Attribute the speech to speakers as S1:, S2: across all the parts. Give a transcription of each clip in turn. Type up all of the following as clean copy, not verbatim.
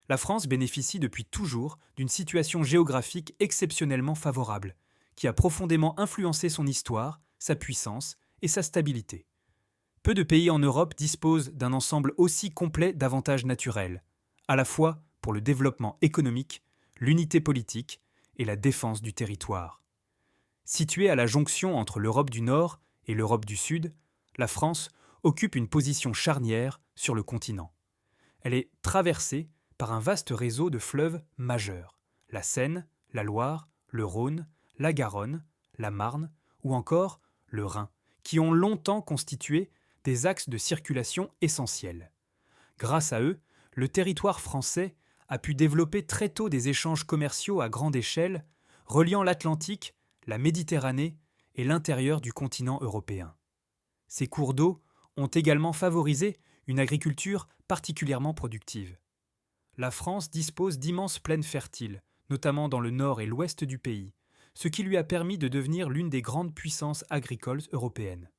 S1: La France bénéficie depuis toujours d'une situation géographique exceptionnellement favorable, qui a profondément influencé son histoire, sa puissance et sa stabilité. Peu de pays en Europe disposent d'un ensemble aussi complet d'avantages naturels, à la fois pour le développement économique, l'unité politique et la défense du territoire. Située à la jonction entre l'Europe du Nord et l'Europe du Sud, la France occupe une position charnière sur le continent. Elle est traversée par un vaste réseau de fleuves majeurs, la Seine, la Loire, le Rhône, la Garonne, la Marne ou encore le Rhin, qui ont longtemps constitué des axes de circulation essentiels. Grâce à eux, le territoire français a pu développer très tôt des échanges commerciaux à grande échelle, reliant l'Atlantique, la Méditerranée et l'intérieur du continent européen. Ces cours d'eau ont également favorisé une agriculture particulièrement productive. La France dispose d'immenses plaines fertiles, notamment dans le nord et l'ouest du pays, ce qui lui a permis de devenir l'une des grandes puissances agricoles européennes.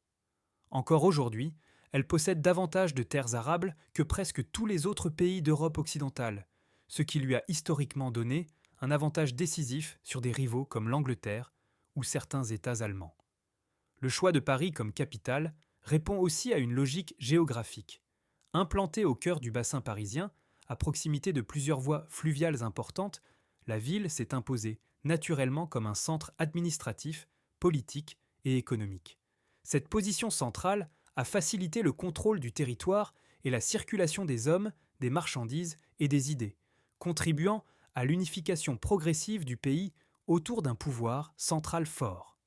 S1: Encore aujourd'hui, elle possède davantage de terres arables que presque tous les autres pays d'Europe occidentale, ce qui lui a historiquement donné un avantage décisif sur des rivaux comme l'Angleterre ou certains États allemands. Le choix de Paris comme capitale répond aussi à une logique géographique. Implantée au cœur du bassin parisien, à proximité de plusieurs voies fluviales importantes, la ville s'est imposée naturellement comme un centre administratif, politique et économique. Cette position centrale a facilité le contrôle du territoire et la circulation des hommes, des marchandises et des idées, contribuant à l'unification progressive du pays autour d'un pouvoir central fort.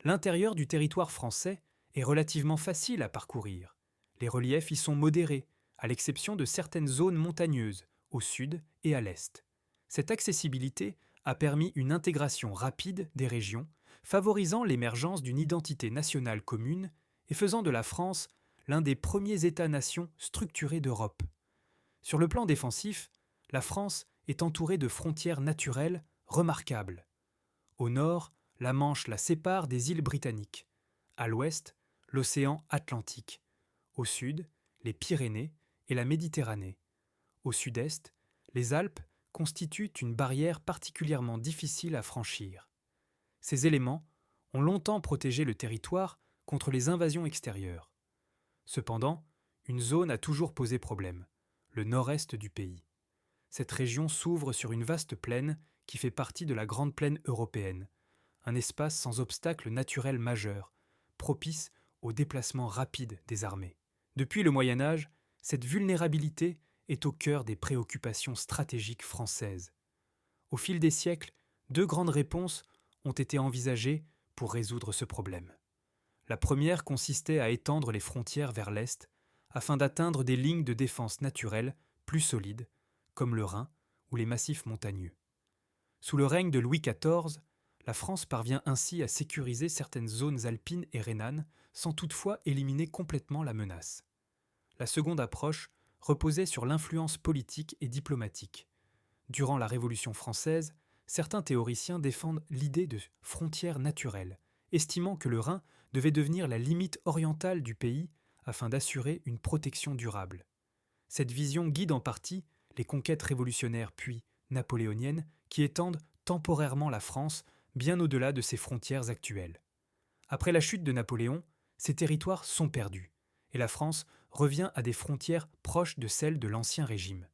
S1: L'intérieur du territoire français est relativement facile à parcourir. Les reliefs y sont modérés, à l'exception de certaines zones montagneuses, au sud et à l'est. Cette accessibilité a permis une intégration rapide des régions, favorisant l'émergence d'une identité nationale commune et faisant de la France l'un des premiers États-nations structurés d'Europe. Sur le plan défensif, la France est entourée de frontières naturelles remarquables. Au nord, la Manche la sépare des îles britanniques. À l'ouest, l'océan Atlantique. Au sud, les Pyrénées et la Méditerranée. Au sud-est, les Alpes constituent une barrière particulièrement difficile à franchir. Ces éléments ont longtemps protégé le territoire contre les invasions extérieures. Cependant, une zone a toujours posé problème, le nord-est du pays. Cette région s'ouvre sur une vaste plaine qui fait partie de la Grande Plaine européenne, un espace sans obstacle naturel majeur, propice au déplacement rapide des armées. Depuis le Moyen Âge, cette vulnérabilité est au cœur des préoccupations stratégiques françaises. Au fil des siècles, deux grandes réponses ont été envisagées pour résoudre ce problème. La première consistait à étendre les frontières vers l'Est afin d'atteindre des lignes de défense naturelles plus solides, comme le Rhin ou les massifs montagneux. Sous le règne de Louis XIV, la France parvient ainsi à sécuriser certaines zones alpines et rhénanes sans toutefois éliminer complètement la menace. La seconde approche reposait sur l'influence politique et diplomatique. Durant la Révolution française, certains théoriciens défendent l'idée de frontières naturelles, estimant que le Rhin devait devenir la limite orientale du pays afin d'assurer une protection durable. Cette vision guide en partie les conquêtes révolutionnaires puis napoléoniennes qui étendent temporairement la France bien au-delà de ses frontières actuelles. Après la chute de Napoléon, ces territoires sont perdus, et la France revient à des frontières proches de celles de l'Ancien Régime.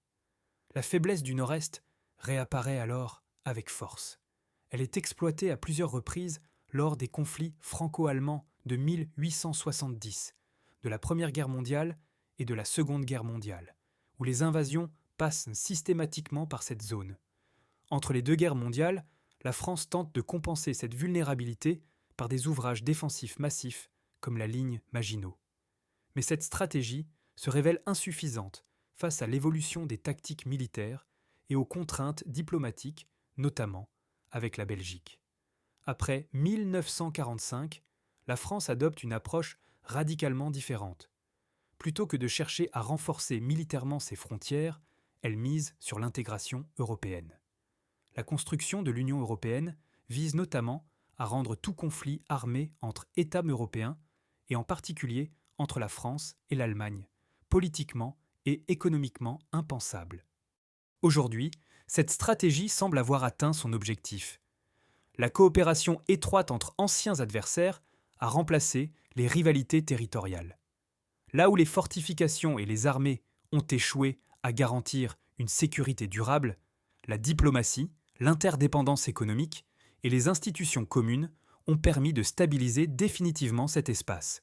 S1: La faiblesse du Nord-Est réapparaît alors avec force. Elle est exploitée à plusieurs reprises lors des conflits franco-allemands de 1870, de la Première Guerre mondiale et de la Seconde Guerre mondiale, où les invasions passent systématiquement par cette zone. Entre les deux guerres mondiales, la France tente de compenser cette vulnérabilité par des ouvrages défensifs massifs comme la ligne Maginot. Mais cette stratégie se révèle insuffisante face à l'évolution des tactiques militaires et aux contraintes diplomatiques, notamment avec la Belgique. Après 1945, la France adopte une approche radicalement différente. Plutôt que de chercher à renforcer militairement ses frontières, elle mise sur l'intégration européenne. La construction de l'Union européenne vise notamment à rendre tout conflit armé entre États européens, et en particulier entre la France et l'Allemagne, politiquement et économiquement impensable. Aujourd'hui, cette stratégie semble avoir atteint son objectif. La coopération étroite entre anciens adversaires a remplacé les rivalités territoriales. Là où les fortifications et les armées ont échoué à garantir une sécurité durable, la diplomatie, l'interdépendance économique et les institutions communes ont permis de stabiliser définitivement cet espace.